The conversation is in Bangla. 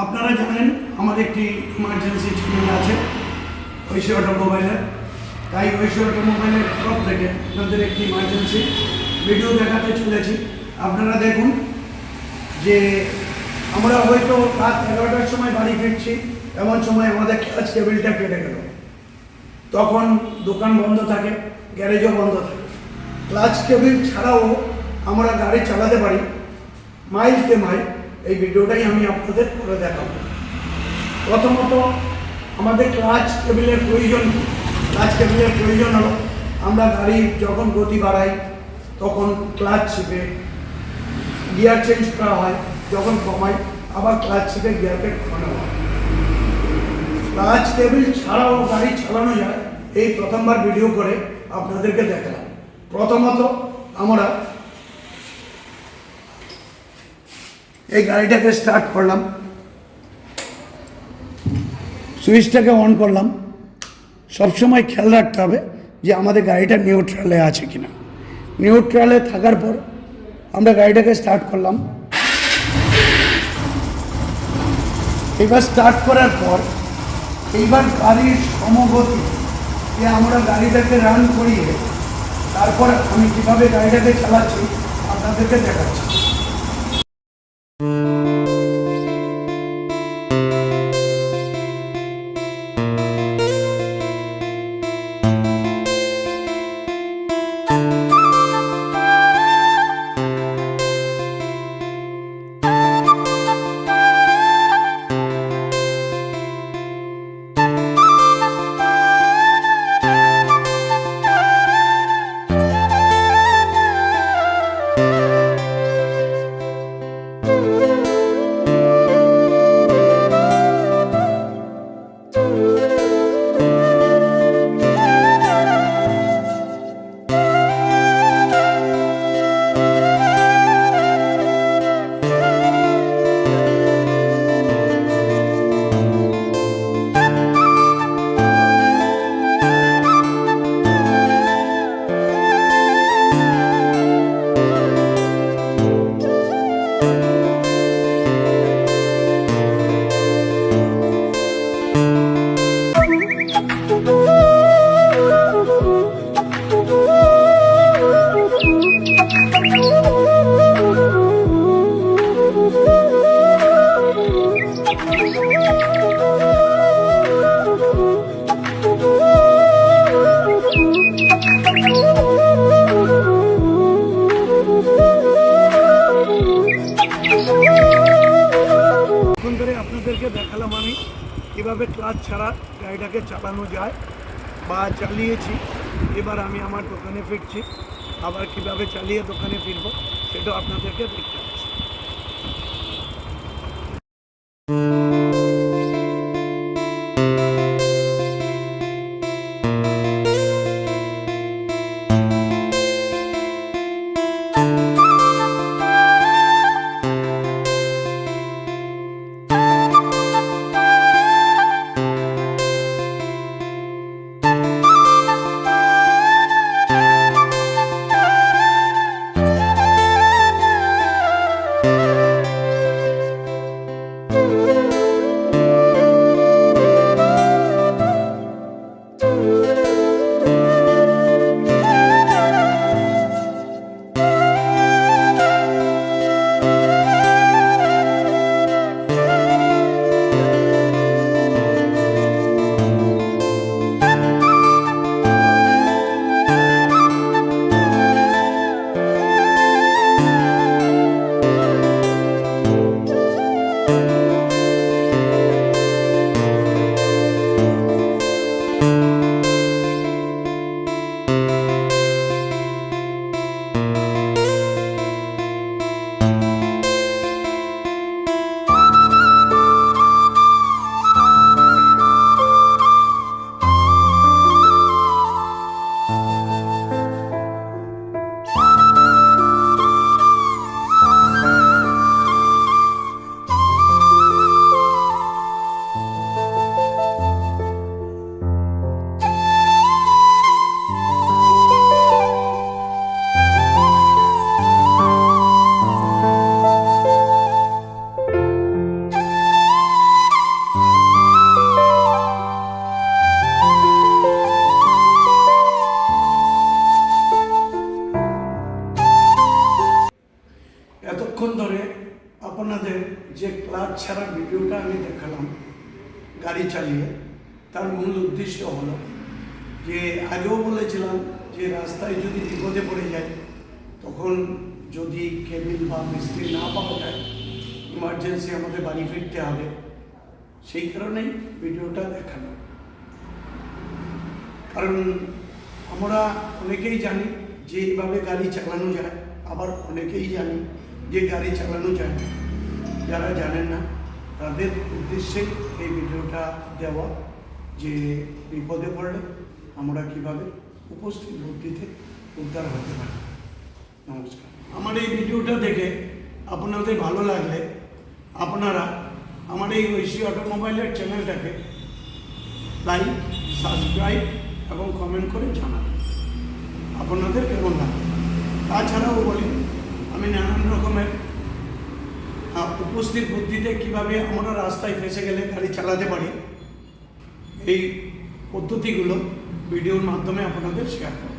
আপনারা জানেন আমার একটি ইমার্জেন্সি চ্যানেল আছে ঐশী অটোমোবাইলের, তাই ঐশী অটোমোবাইলের তরফ থেকে আপনাদের একটি ইমার্জেন্সি ভিডিও দেখাতে চলেছি। আপনারা দেখুন যে আমরা হয়তো রাত 11টার সময় বাড়ি ফিরছি, এমন সময় আমাদের ক্লাচ কেবিলটা কেটে গেল। তখন দোকান বন্ধ থাকে, গ্যারেজও বন্ধ থাকে। ক্লাচ কেবিল ছাড়াও আমরা গাড়ি চালাতে পারি মাইল কে মাইল। এই ভিডিওটাই আমি আপনাদের করে দেখাবো। প্রথমত আমাদের ক্লাচ কেবিলের প্রয়োজন। ক্লাচ কেবিলের প্রয়োজন হলো আমরা গাড়ি যখন গতি বাড়াই তখন ক্লাচ চিপে গিয়ার চেঞ্জ করা হয়, যখন কমাই আবার ক্লাচ চিপে গিয়ারকে কমানো হয়। ক্লাচ কেবিল ছাড়াও গাড়ি চালানো যায়, এই প্রথমবার ভিডিও করে আপনাদেরকে দেখালাম। প্রথমত আমরা এই গাড়িটাকে স্টার্ট করলাম, সুইচটাকে অন করলাম। সবসময় খেয়াল রাখতে হবে যে আমাদের গাড়িটা নিউট্রালে আছে কিনা। নিউট্রালে থাকার পর আমরা গাড়িটাকে স্টার্ট করলাম। এবার স্টার্ট করার পর এইবার গাড়ির সমগতি আমরা গাড়িটাকে রান করিয়ে তারপর আমি কীভাবে গাড়িটাকে চালাচ্ছি আপনাদেরকে দেখাচ্ছি। আপনাদেরকে দেখালাম আমি কীভাবে ক্লাচ ছাড়া গাড়িটাকে চালানো যায় বা চালিয়েছি। এবার আমি আমার দোকানে ফিরছি, আবার কিভাবে চালিয়ে দোকানে ফিরবো সেটাও আপনাদেরকে দেখতে পাচ্ছি। আপনাদের যে ক্লাচ ছাড়া ভিডিওটা আমি দেখালাম গাড়ি চালিয়ে, তার মূল উদ্দেশ্য হলো যে আগেও বলেছিলাম যে রাস্তায় যদি বিপদে পড়ে যায়, তখন যদি কেবিল বা মিস্ত্রি না পাওয়া যায়, ইমার্জেন্সি আমাদের বাড়ি ফিরতে হবে, সেই কারণেই ভিডিওটা দেখানো। কারণ আমরা অনেকেই জানি যে এইভাবে গাড়ি চালানো যায়, আবার অনেকেই জানি যে গাড়ি চালানো যায় না। যারা জানেন না তাদের উদ্দেশ্যে এই ভিডিওটা দেওয়া, যে বিপদে পড়লে আমরা কিভাবে উপস্থিত বুদ্ধিতে উদ্ধার হতে পারি। নমস্কার। আমার এই ভিডিওটা দেখে আপনাদের ভালো লাগলে আপনারা আমার এই ঐশী অটোমোবাইলের চ্যানেলটাকে লাইক, সাবস্ক্রাইব এবং কমেন্ট করে জানাবেন আপনাদের কেমন লাগে। তাছাড়াও বলি, আমি নানান রকমের উপস্থিত বুদ্ধিতে কীভাবে আমরা রাস্তায় ফেসে গেলে গাড়ি চালাতে পারি, এই পদ্ধতিগুলো ভিডিওর মাধ্যমে আপনাদের শেয়ার করব।